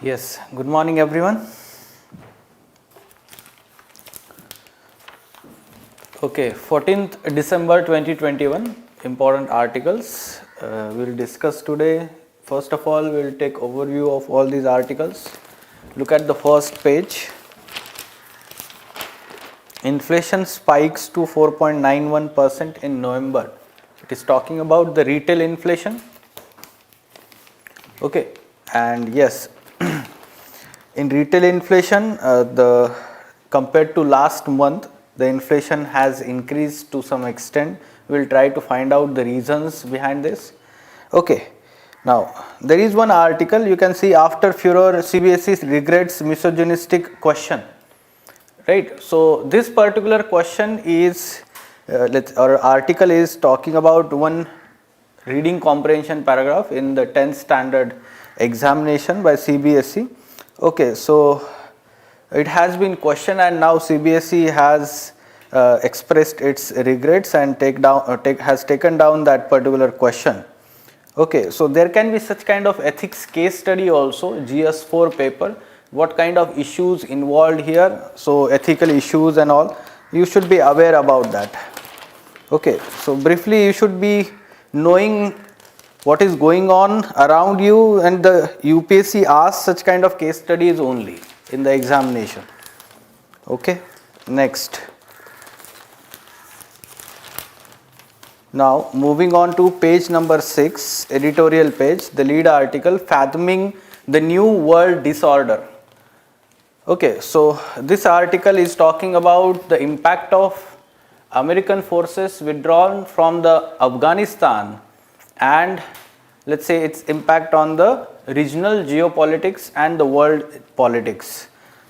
Yes, good morning everyone. Okay, 14th December 2021, important articles we'll discuss today. First of all, we'll take overview of all these articles. Look at the first page. Inflation spikes to 4.91% in November. It is talking about the retail inflation. Okay, and yes, in retail inflation, compared to last month, the inflation has increased to some extent. We'll try to find out the reasons behind this. Okay, now there is one article you can see after furor CBSE regrets misogynistic question. Right. So this particular question is, our article is talking about one reading comprehension paragraph in the 10th standard examination by CBSE. Okay, so it has been questioned and now CBSE has expressed its regrets and has taken down that particular question. Okay, so there can be such kind of ethics case study also, GS4 paper, what kind of issues involved here, so ethical issues and all, you should be aware about that. Okay, so briefly you should be knowing what is going on around you, and the UPSC asks such kind of case studies only in the examination. Okay, next. Now moving on to page number 6, editorial page, the lead article, Fathoming the New World Disorder. Okay, so this article is talking about the impact of American forces withdrawn from the Afghanistan and let's say its impact on the regional geopolitics and the world politics.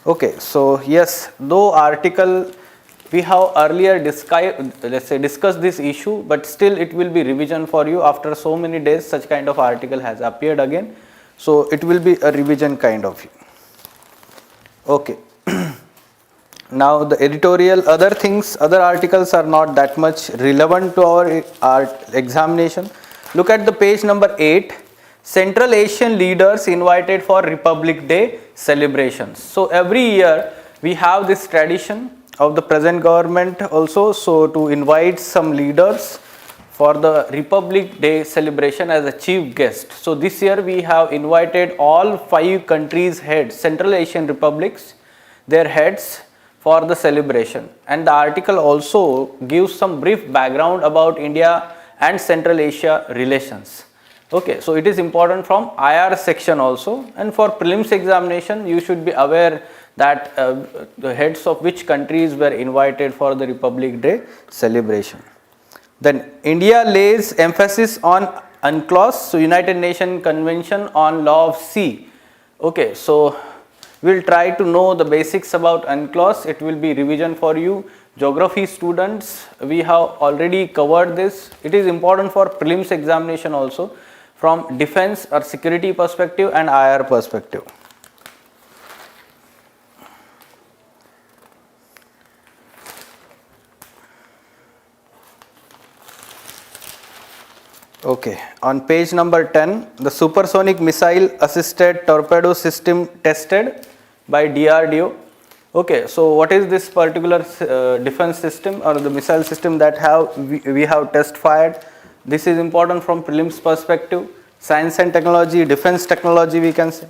Okay, so yes, though article we have earlier discussed this issue, but still it will be revision for you after so many days. Such kind of article has appeared again, so it will be a revision kind of. Okay. Now the editorial, other articles are not that much relevant to our examination. Look at the page number 8, Central Asian leaders invited for Republic Day celebrations. So every year we have this tradition of the present government also, so to invite some leaders for the Republic Day celebration as a chief guest. So this year we have invited all 5 countries' heads, Central Asian republics, their heads for the celebration. And the article also gives some brief background about India and Central Asia relations. Okay, so it is important from IR section also, and for prelims examination you should be aware that the heads of which countries were invited for the Republic Day celebration. Then India lays emphasis on UNCLOS, so United Nations Convention on Law of Sea. Okay, so we will try to know the basics about UNCLOS. It will be revision for you. Geography students, we have already covered this. It is important for prelims examination also from defense or security perspective and IR perspective. Okay, on page number 10, the supersonic missile assisted torpedo system tested by DRDO. Okay, so what is this particular defense system or the missile system that we have test fired? This is important from prelims perspective, science and technology, defense technology we can say.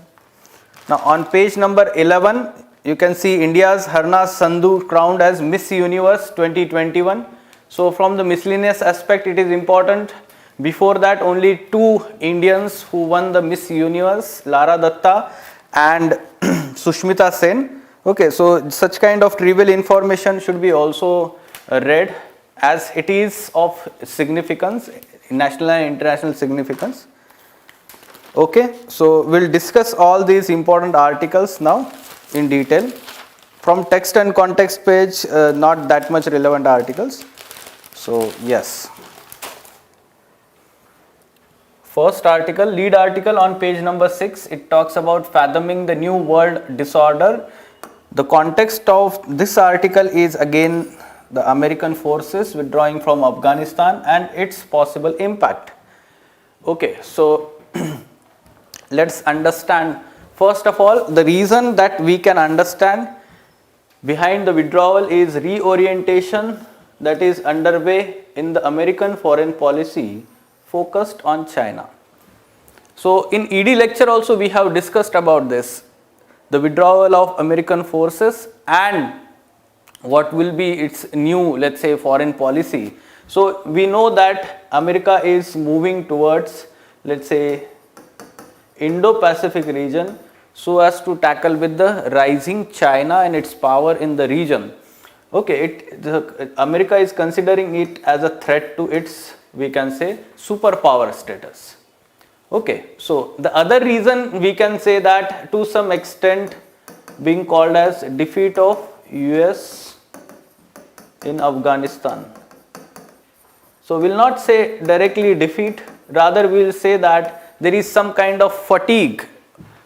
Now on page number 11, you can see India's Harna Sandhu crowned as Miss Universe 2021. So from the miscellaneous aspect it is important. Before that only 2 Indians who won the Miss Universe, Lara Datta and Sushmita Sen. Okay, so such kind of trivial information should be also read as it is of significance, national and international significance. Okay, so we'll discuss all these important articles now in detail. From text and context page, not that much relevant articles. So yes. First article, lead article on page number 6, it talks about fathoming the new world disorder. The context of this article is again the American forces withdrawing from Afghanistan and its possible impact. Okay, so let's understand First of all, the reason that we can understand behind the withdrawal is reorientation that is underway in the American foreign policy focused on China. So in ED lecture also we have discussed about this, the withdrawal of American forces and what will be its new, let's say, foreign policy. So we know that America is moving towards, let's say, Indo-Pacific region so as to tackle with the rising China and its power in the region. Okay, America is considering it as a threat to its, we can say, superpower status. Okay, so the other reason we can say that to some extent being called as defeat of US in Afghanistan. So we will not say directly defeat, rather we will say that there is some kind of fatigue.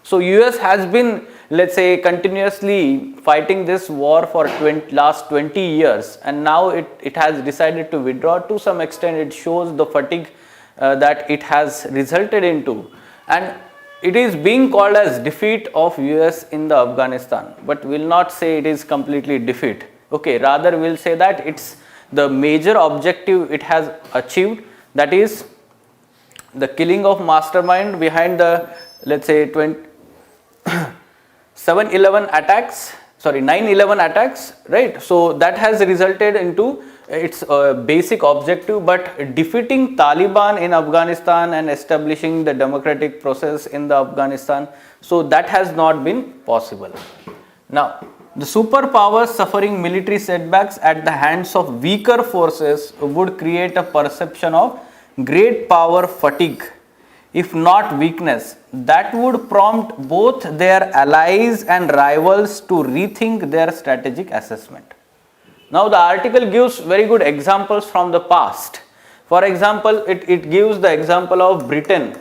So US has been, let's say, continuously fighting this war for last 20 years, and now it has decided to withdraw. To some extent it shows the fatigue that it has resulted into, and it is being called as defeat of US in the Afghanistan, but we will not say it is completely defeat. Okay, rather we will say that it's the major objective it has achieved, that is the killing of mastermind behind the, let's say, 9/11 attacks, right? So that has resulted into its basic objective, but defeating Taliban in Afghanistan and establishing the democratic process in the Afghanistan, so that has not been possible. Now, the superpowers suffering military setbacks at the hands of weaker forces would create a perception of great power fatigue, if not weakness, that would prompt both their allies and rivals to rethink their strategic assessment. Now the article gives very good examples from the past. For example, it gives the example of Britain.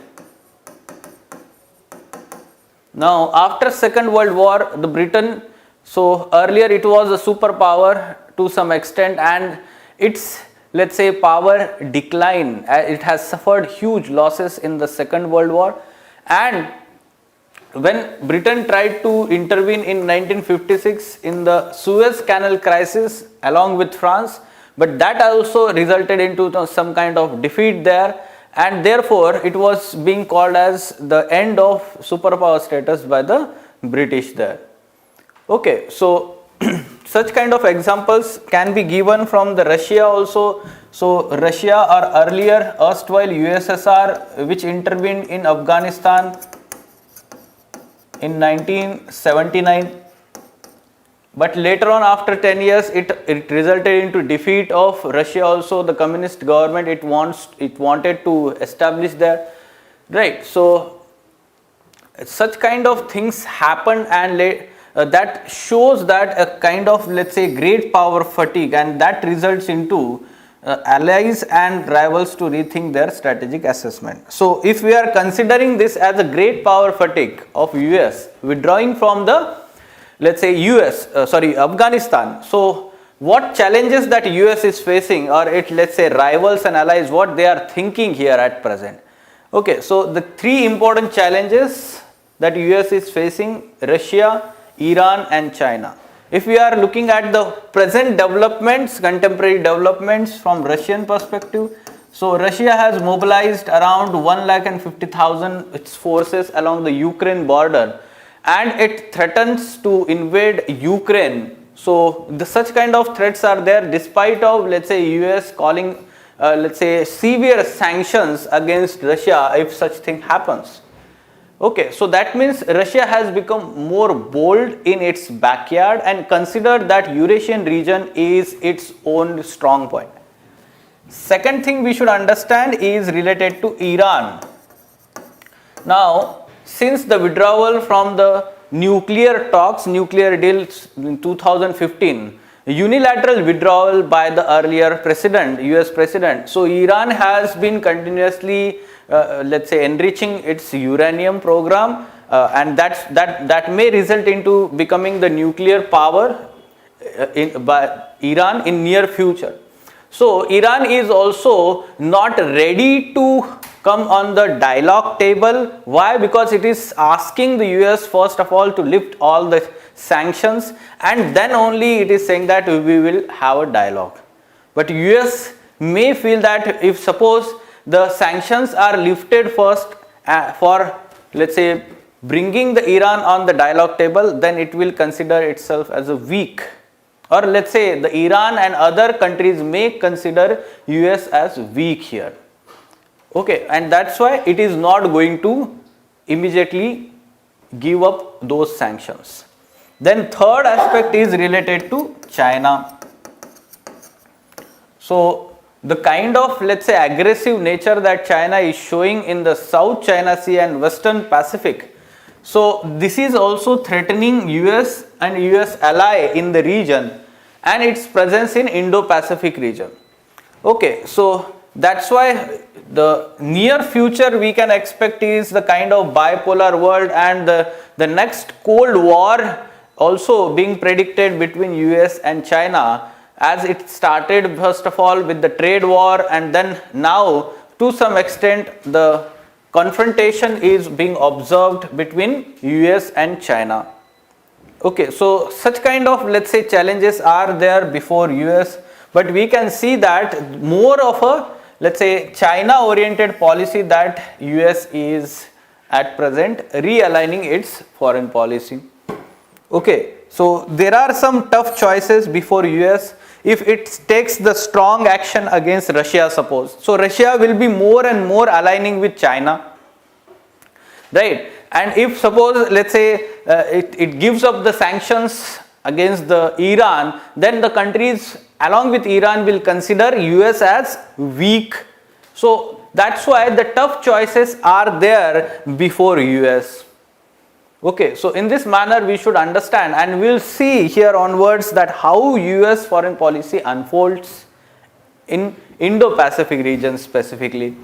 Now after Second World War, the Britain, so earlier it was a superpower to some extent, and its, let's say, power decline, it has suffered huge losses in the Second World War, and when Britain tried to intervene in 1956 in the Suez Canal crisis along with France, but that also resulted into some kind of defeat there, and therefore it was being called as the end of superpower status by the British there. Okay, so such kind of examples can be given from the Russia also. So Russia, or earlier erstwhile USSR, which intervened in Afghanistan in 1979, but later on after 10 years it resulted into defeat of Russia also. The communist government it wanted to establish there, right? So such kind of things happened, and that shows that a kind of, let's say, great power fatigue, and that results into allies and rivals to rethink their strategic assessment. So if we are considering this as a great power fatigue of US withdrawing from the, let's say, Afghanistan, so what challenges that US is facing, or let's say rivals and allies, what they are thinking here at present? Okay, so the three important challenges that US is facing: Russia, Iran and China. If we are looking at the present developments, contemporary developments from Russian perspective, so Russia has mobilized around 1,50,000 its forces along the Ukraine border, and it threatens to invade Ukraine. So such kind of threats are there despite of, let's say, US calling let's say severe sanctions against Russia if such thing happens. Okay, so that means Russia has become more bold in its backyard and considered that Eurasian region is its own strong point. Second thing we should understand is related to Iran. Now, since the withdrawal from the nuclear talks, nuclear deals in 2015, unilateral withdrawal by the earlier president, US president, so Iran has been continuously let's say enriching its uranium program, and that may result into becoming the nuclear power by Iran in near future. So Iran is also not ready to come on the dialogue table. Why? Because it is asking the US first of all to lift all the sanctions, and then only it is saying that we will have a dialogue. But US may feel that if suppose the sanctions are lifted first for, let's say, bringing the Iran on the dialogue table, then it will consider itself as a weak, or let's say the Iran and other countries may consider US as weak here. Okay, and that's why it is not going to immediately give up those sanctions. Then third aspect is related to China. So the kind of, let's say, aggressive nature that China is showing in the South China Sea and Western Pacific, so this is also threatening US and US ally in the region and its presence in Indo-Pacific region. Okay, so that's why the near future we can expect is the kind of bipolar world, and the next Cold War also being predicted between US and China, as it started first of all with the trade war, and then now to some extent the confrontation is being observed between US and China. Okay, so such kind of, let's say, challenges are there before US, but we can see that more of a, let's say, China oriented policy that US is at present realigning its foreign policy. Okay, so there are some tough choices before US. If it takes the strong action against Russia, suppose, so Russia will be more and more aligning with China, right? And if suppose, let's say, it gives up the sanctions against the Iran, then the countries along with Iran will consider US as weak. So that's why the tough choices are there before US. Okay, so in this manner we should understand, and we'll see here onwards that how US foreign policy unfolds in Indo-Pacific region specifically.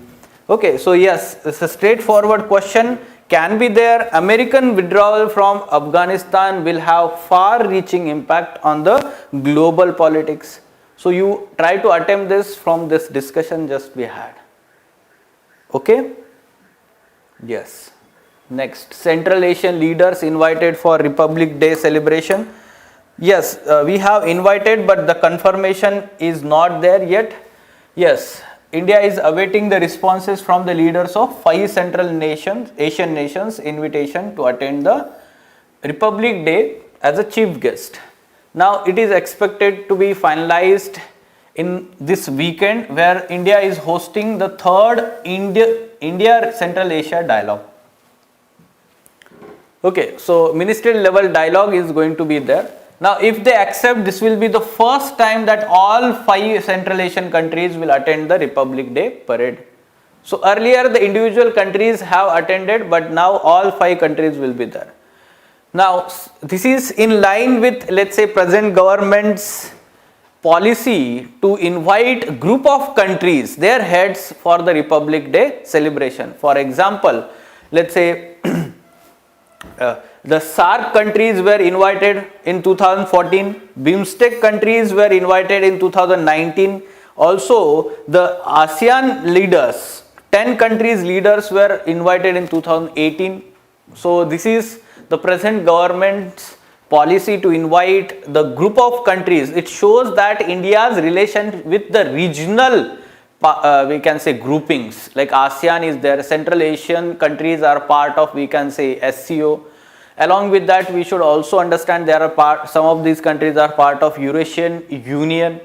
Okay, so yes, it's a straightforward question can be there. American withdrawal from Afghanistan will have far-reaching impact on the global politics. So you try to attempt this from this discussion just we had. Okay? Yes. Next, Central Asian leaders invited for Republic Day celebration. Yes, we have invited, but the confirmation is not there yet. Yes, India is awaiting the responses from the leaders of 5 Central Asian nations invitation to attend the Republic Day as a chief guest. Now it is expected to be finalized in this weekend, where India is hosting the 3rd India Central Asia dialogue. Okay, so ministerial level dialogue is going to be there. Now if they accept, this will be the first time that all 5 Central Asian countries will attend the Republic Day parade. So earlier the individual countries have attended, but now all 5 countries will be there. Now this is in line with, let's say, present government's policy to invite group of countries, their heads, for the Republic Day celebration. For example, let's say the SAARC countries were invited in 2014, BIMSTEC countries were invited in 2019, also the ASEAN leaders, 10 countries leaders were invited in 2018. So this is the present government's policy to invite the group of countries. It shows that India's relation with the regional, we can say, groupings, like ASEAN is there, Central Asian countries are part of, we can say, SCO. Along with that, we should also understand there are some of these countries are part of Eurasian Union.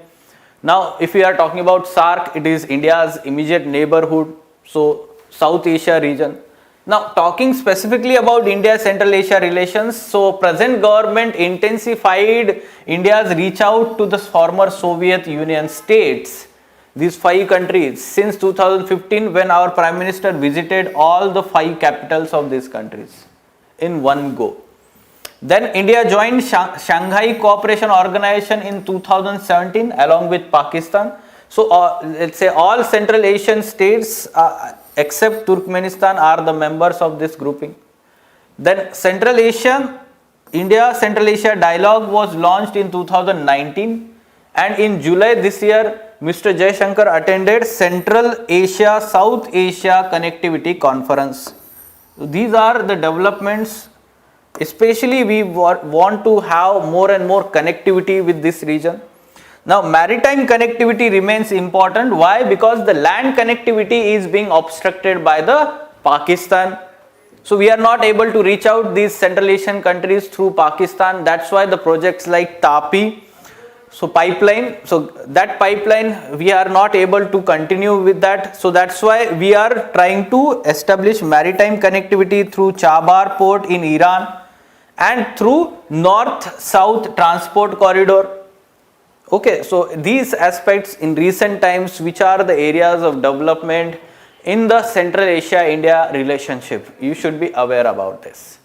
Now if we are talking about SAARC, it is India's immediate neighborhood, so South Asia region. Now talking specifically about India Central Asia relations, so present government intensified India's reach out to the former Soviet Union states, these 5 countries, since 2015, when our Prime Minister visited all the 5 capitals of these countries in one go. Then India joined Shanghai Cooperation Organization in 2017 along with Pakistan. So let's say all Central Asian states except Turkmenistan are the members of this grouping. Then India Central Asia dialogue was launched in 2019, and in July this year Mr. Jaishankar attended Central Asia South Asia Connectivity Conference. These are the developments. Especially we want to have more and more connectivity with this region. Now maritime connectivity remains important. Why? Because the land connectivity is being obstructed by the Pakistan. So we are not able to reach out these Central Asian countries through Pakistan. That's why the projects like TAPI, so pipeline, so that pipeline we are not able to continue with that. So that's why we are trying to establish maritime connectivity through Chabar port in Iran and through north-south transport corridor. Okay, so these aspects in recent times, which are the areas of development in the Central Asia-India relationship, you should be aware about this.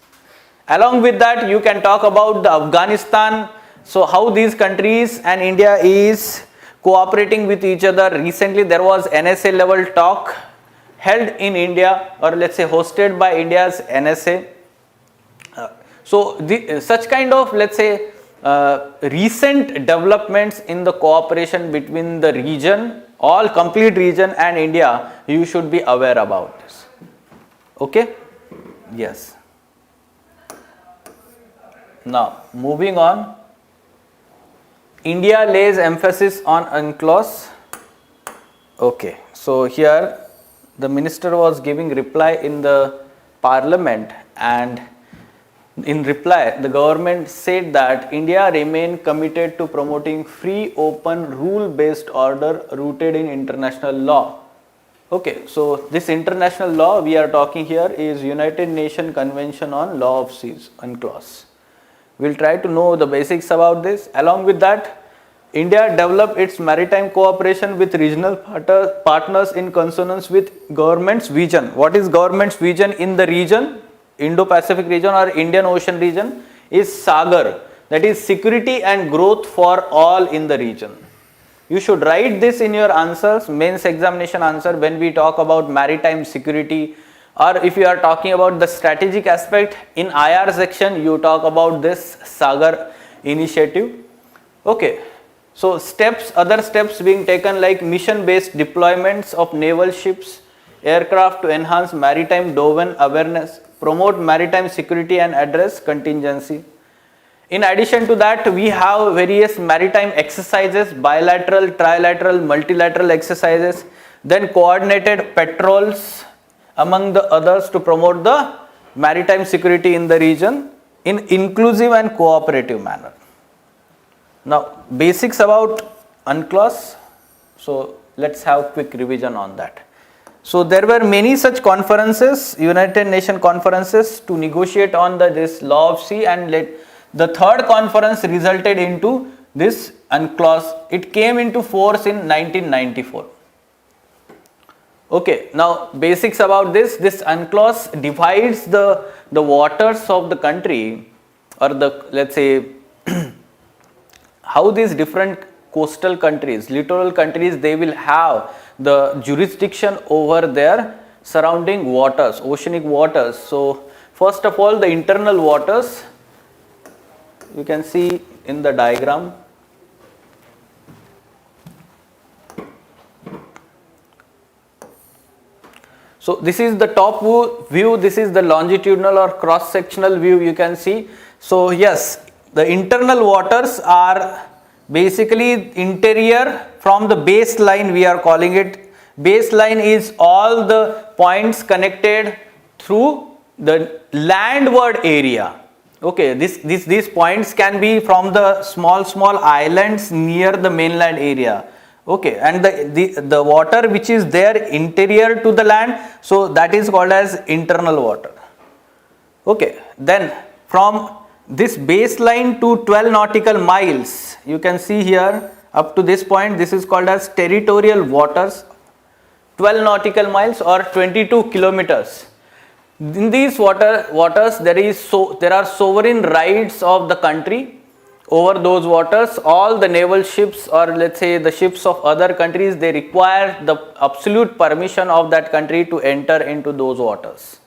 Along with that, you can talk about the Afghanistan, so how these countries and India is cooperating with each other. Recently there was NSA level talk held in India, or let's say hosted by India's NSA. So such kind of, let's say, recent developments in the cooperation between the region, all complete region and India, you should be aware about this. Okay? Yes. Now moving on, India lays emphasis on UNCLOS. Okay, so here the minister was giving reply in the parliament, and in reply the government said that India remain committed to promoting free, open, rule-based order rooted in international law. Okay, so this international law we are talking here is United Nations Convention on Law of Seas, UNCLOS. We'll try to know the basics about this. Along with that, India developed its maritime cooperation with regional partners in consonance with government's vision. What is government's vision in the region? Indo-Pacific region or Indian Ocean region is SAGAR, that is security and growth for all in the region. You should write this in your answers, mains examination answer, when we talk about maritime security, or if you are talking about the strategic aspect in IR section, you talk about this SAGAR initiative. Okay, so steps, other steps being taken like mission based deployments of naval ships, aircraft to enhance maritime domain awareness, promote maritime security and address contingency. In addition to that, we have various maritime exercises, bilateral, trilateral, multilateral exercises, then coordinated patrols among the others to promote the maritime security in the region in inclusive and cooperative manner. Now basics about UNCLOS, so let's have quick revision on that. So there were many such conferences, United Nations conferences to negotiate on this law of sea, and the third conference resulted into this UNCLOS. It came into force in 1994. Okay, now basics about this UNCLOS divides the waters of the country, or the, let's say, how these different coastal countries, littoral countries, they will have the jurisdiction over their surrounding waters, oceanic waters. So first of all, the internal waters, you can see in the diagram. So this is the top view, this is the longitudinal or cross sectional view you can see. So yes, the internal waters are basically interior from the baseline, we are calling it. Baseline is all the points connected through the landward area. Okay, these points can be from the small islands near the mainland area. Okay, and the water which is there interior to the land, so that is called as internal water. Okay, then from this baseline to 12 nautical miles, you can see here up to this point, this is called as territorial waters, 12 nautical miles or 22 kilometers. In these waters there are sovereign rights of the country over those waters. All the naval ships, or let's say the ships of other countries, they require the absolute permission of that country to enter into those waters.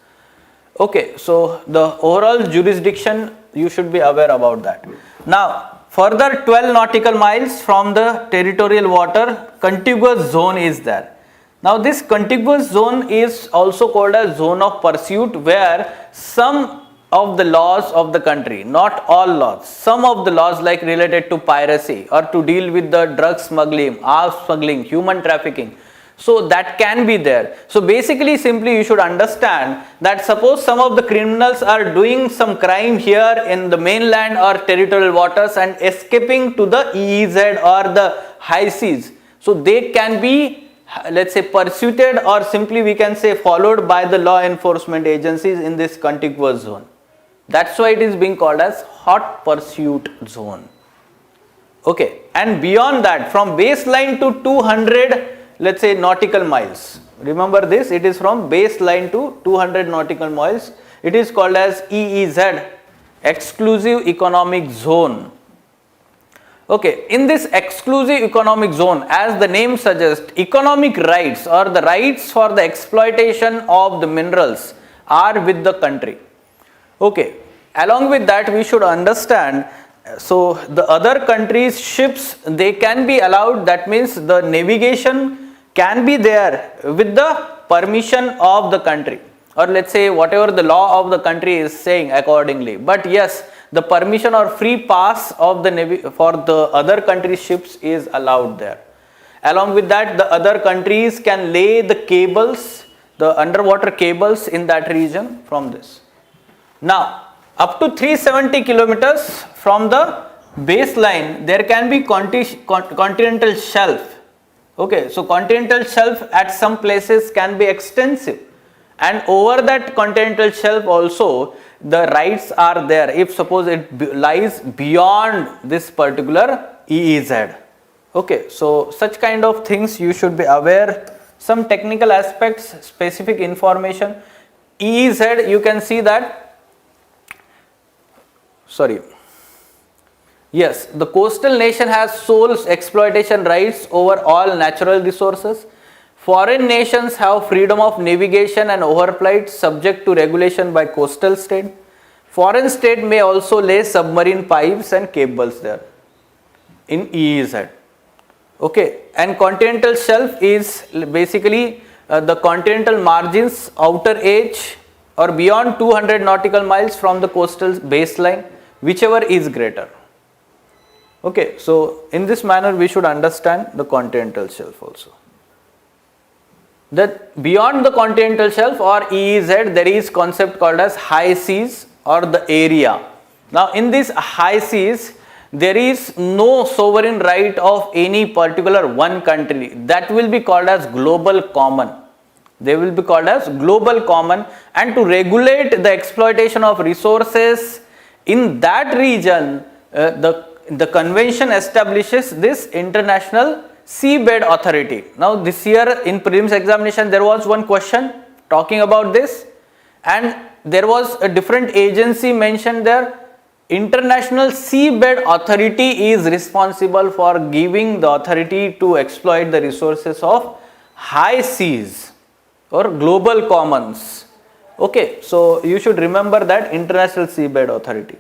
Okay, so the overall jurisdiction, you should be aware about that. Now Further 12 nautical miles from the territorial water, contiguous zone is there. Now this contiguous zone is also called as zone of pursuit, where some of the laws of the country, not all laws, some of the laws like related to piracy or to deal with the drug smuggling, arms smuggling, human trafficking, so that can be there. So basically, simply you should understand that suppose some of the criminals are doing some crime here in the mainland or territorial waters and escaping to the EEZ or the high seas, so they can be, let's say, pursued or simply we can say followed by the law enforcement agencies in this contiguous zone. That's why it is being called as hot pursuit zone. Okay, and beyond that, from baseline to 200, let's say, nautical miles. Remember this, it is from baseline to 200 nautical miles. It is called as EEZ, exclusive economic zone. Okay, in this exclusive economic zone, as the name suggests, economic rights or the rights for the exploitation of the minerals are with the country. Okay, along with that we should understand, so the other countries' ships, they can be allowed, that means the navigation can be there with the permission of the country, or let's say whatever the law of the country is saying accordingly. But yes, the permission or free pass of the navy for the other country's ships is allowed there. Along with that, the other countries can lay the cables, the underwater cables in that region from this. Now, up to 370 kilometers from the baseline, there can be continental shelf. Okay, so continental shelf at some places can be extensive, and over that continental shelf also the rights are there if suppose it lies beyond this particular EEZ. Okay, so such kind of things you should be aware. Some technical aspects, specific information. EEZ, you can see that, yes, the coastal nation has sole exploitation rights over all natural resources. Foreign nations have freedom of navigation and overflight subject to regulation by coastal state. Foreign state may also lay submarine pipes and cables there in EEZ. Okay, and continental shelf is basically the continental margins, outer edge or beyond 200 nautical miles from the coastal baseline, whichever is greater. Okay, so in this manner we should understand the continental shelf also. That beyond the continental shelf or EEZ, there is concept called as high seas or the area. Now in these high seas, there is no sovereign right of any particular one country. That will be called as global common. They will be called as global common, and to regulate the exploitation of resources in that region, the convention establishes this International Seabed Authority. Now this year in prelims examination there was one question talking about this, and there was a different agency mentioned there. International Seabed Authority is responsible for giving the authority to exploit the resources of high seas or global commons. Okay, so you should remember that International Seabed Authority.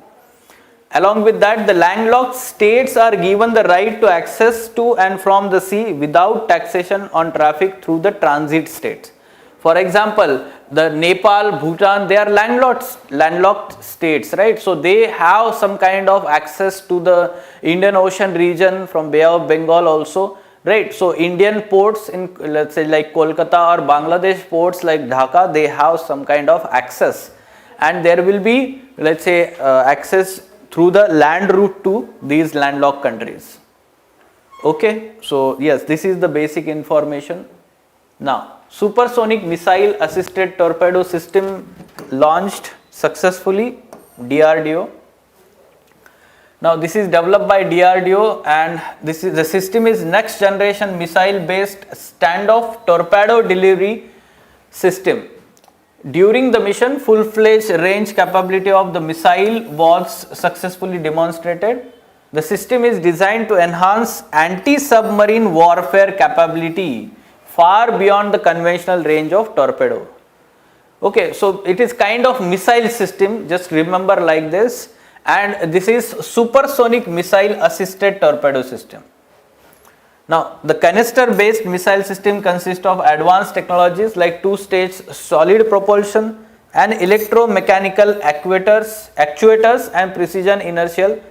Along with that, the landlocked states are given the right to access to and from the sea without taxation on traffic through the transit states. For example, the Nepal, Bhutan, they are landlocked states, right? So they have some kind of access to the Indian Ocean region from Bay of Bengal also, right? So Indian ports in, let's say, like Kolkata or Bangladesh ports like Dhaka, they have some kind of access, and there will be, let's say, access through the land route to these landlocked countries. Okay, so yes, this is the basic information. Now, supersonic missile assisted torpedo system launched successfully, DRDO. Now this is developed by DRDO, and this is the system is next generation missile based standoff torpedo delivery system. During the mission, full-fledged range capability of the missile was successfully demonstrated. The system is designed to enhance anti-submarine warfare capability far beyond the conventional range of torpedo. Okay, so it is kind of missile system, just remember like this, and this is supersonic missile assisted torpedo system. Now, the canister-based missile system consists of advanced technologies like two-stage solid propulsion and electromechanical actuators and precision inertial.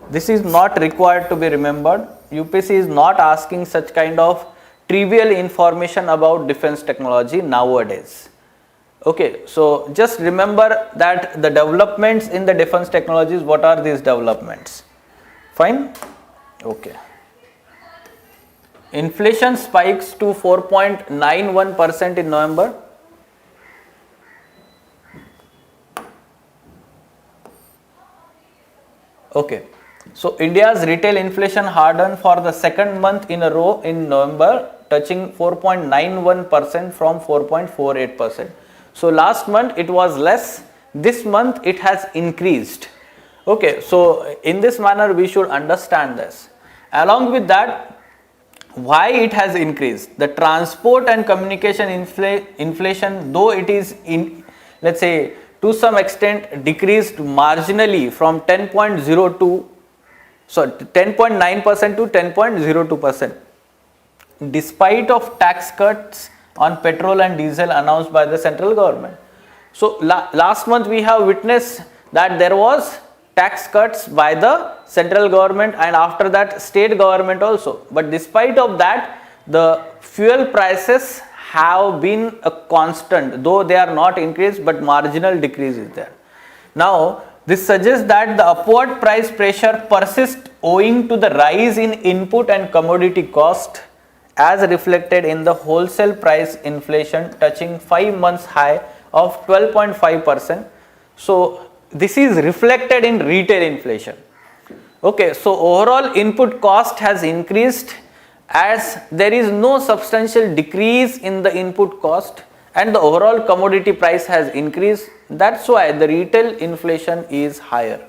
This is not required to be remembered. UPSC is not asking such kind of trivial information about defense technology nowadays. Okay, so just remember that the developments in the defense technologies, what are these developments? Fine? Okay. Inflation spikes to 4.91% in November. Okay, so India's retail inflation hardened for the second month in a row in November, touching 4.91% from 4.48%. So last month it was less, this month it has increased. Okay, so in this manner we should understand this. Along with that, why it has increased? The transport and communication inflation, though it is in, let's say, to some extent decreased marginally from 10.9% to 10.02%, despite of tax cuts on petrol and diesel announced by the central government. So last month we have witnessed that there was tax cuts by the central government and after that state government also, but despite of that the fuel prices have been a constant, though they are not increased but marginal decrease is there. Now this suggests that the upward price pressure persists owing to the rise in input and commodity cost as reflected in the wholesale price inflation touching 5 months high of 12.5%. So this is reflected in retail inflation. Okay, so overall input cost has increased as there is no substantial decrease in the input cost and the overall commodity price has increased. That's why the retail inflation is higher.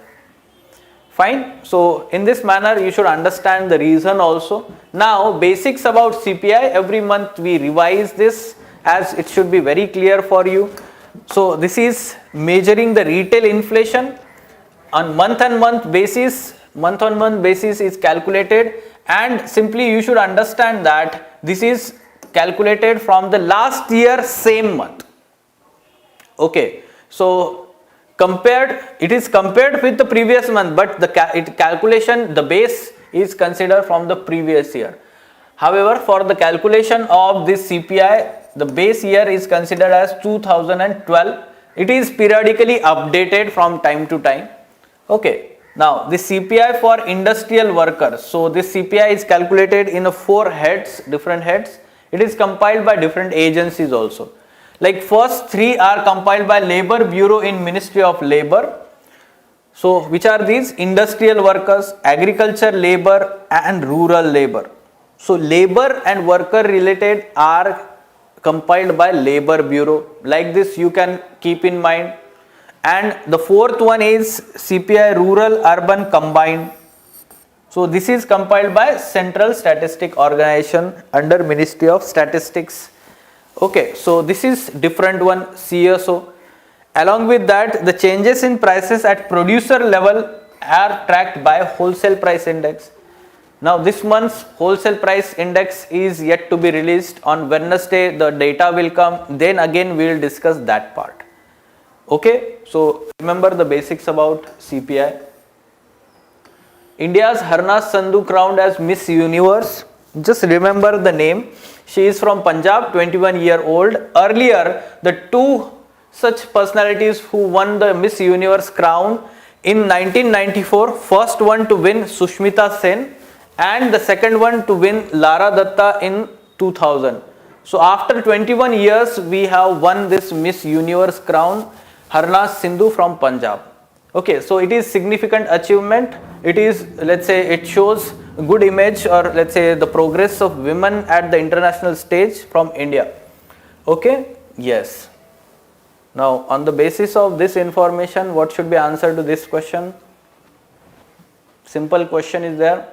Fine. So in this manner you should understand the reason also. Now basics about CPI, every month we revise this as it should be very clear for you. So this is measuring the retail inflation on month-on-month basis is calculated, and simply you should understand that this is calculated from the last year same month. Okay, so it is compared with the previous month, but the calculation, the base is considered from the previous year. However, for the calculation of this CPI, the base year is considered as 2012. It is periodically updated from time to time. Okay. Now, the CPI for industrial workers. So, this CPI is calculated in 4 heads, different heads. It is compiled by different agencies also. Like first 3 are compiled by Labor Bureau in Ministry of Labor. So, which are these? Industrial workers, agriculture labor and rural labor. So, labor and worker related are compiled by Labor Bureau. Like this you can keep in mind. And the 4th one is CPI rural urban combined. So this is compiled by Central Statistic Organization under Ministry of Statistics. Okay, so this is different one, CSO. Along with that, the changes in prices at producer level are tracked by wholesale price index. Now this month's wholesale price index is yet to be released. On Wednesday the data will come, then again we will discuss that part. Okay, so remember the basics about CPI. India's Harna Sandhu crowned as Miss Universe. Just remember the name. She is from Punjab, 21-year-old. Earlier, the 2 such personalities who won the Miss Universe crown in 1994, first one to win Sushmita Sen and the second one to win Lara Datta in 2000. So after 21 years, we have won this Miss Universe crown. Harna Sindhu from Punjab. Okay, so it is significant achievement. It is, let's say, it shows a good image, or let's say the progress of women at the international stage from India. Okay, yes. Now on the basis of this information, what should be answered to this question? Simple question is there.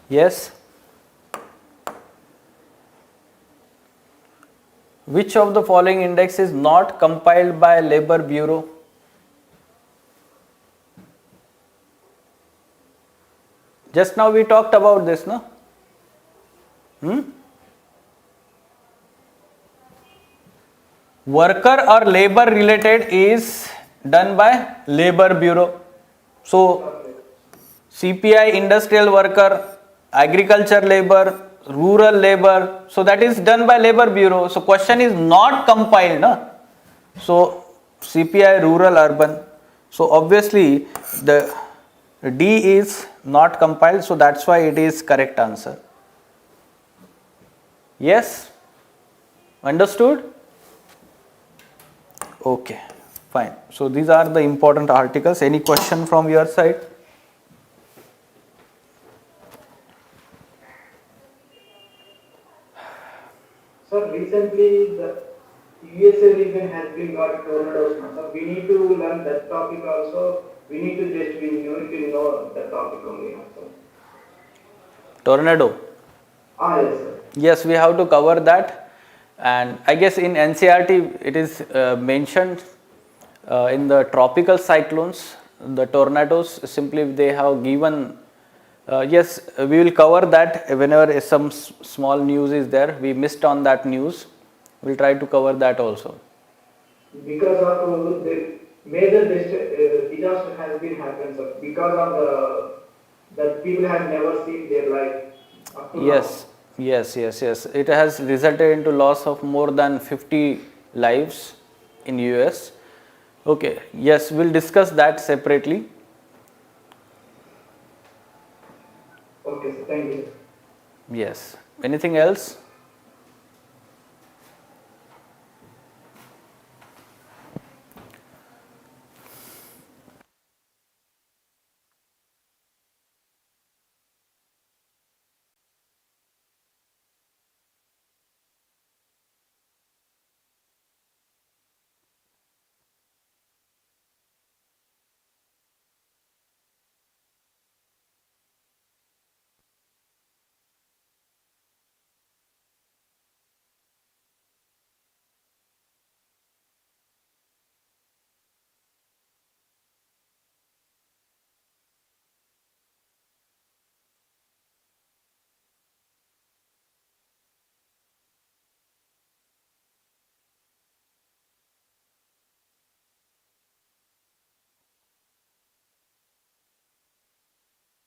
Yes. Which of the following index is not compiled by Labor Bureau? Just now we talked about this, no? Worker or labor related is done by Labor Bureau. So CPI industrial worker, agriculture labor, rural labor, so that is done by Labor Bureau. So question is not compiled, no? So CPI rural urban. So obviously the D is not compiled, so that's why it is correct answer. Yes? Understood? Okay, fine. So these are the important articles. Any question from your side? Sir, recently the USA region has been got tornadoes. So we need to learn that topic also. We need to just be new to know the topic only also. Tornado. Yes, sir. Yes, we have to cover that, and I guess in NCRT it is mentioned in the tropical cyclones, the tornadoes. Simply they have given. Yes, we will cover that whenever some small news is there. We missed on that news. We'll try to cover that also. Because of the major disaster has been happened, sir. Because of the that people have never seen their life up to Yes, yes. It has resulted into loss of more than 50 lives in US. Okay, yes, we'll discuss that separately. now. Okay, sir. Thank you. Yes. Anything else?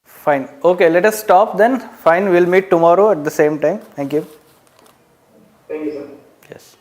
Fine. Okay, let us stop then. Fine, we'll meet tomorrow at the same time. Thank you. Thank you, sir. Yes.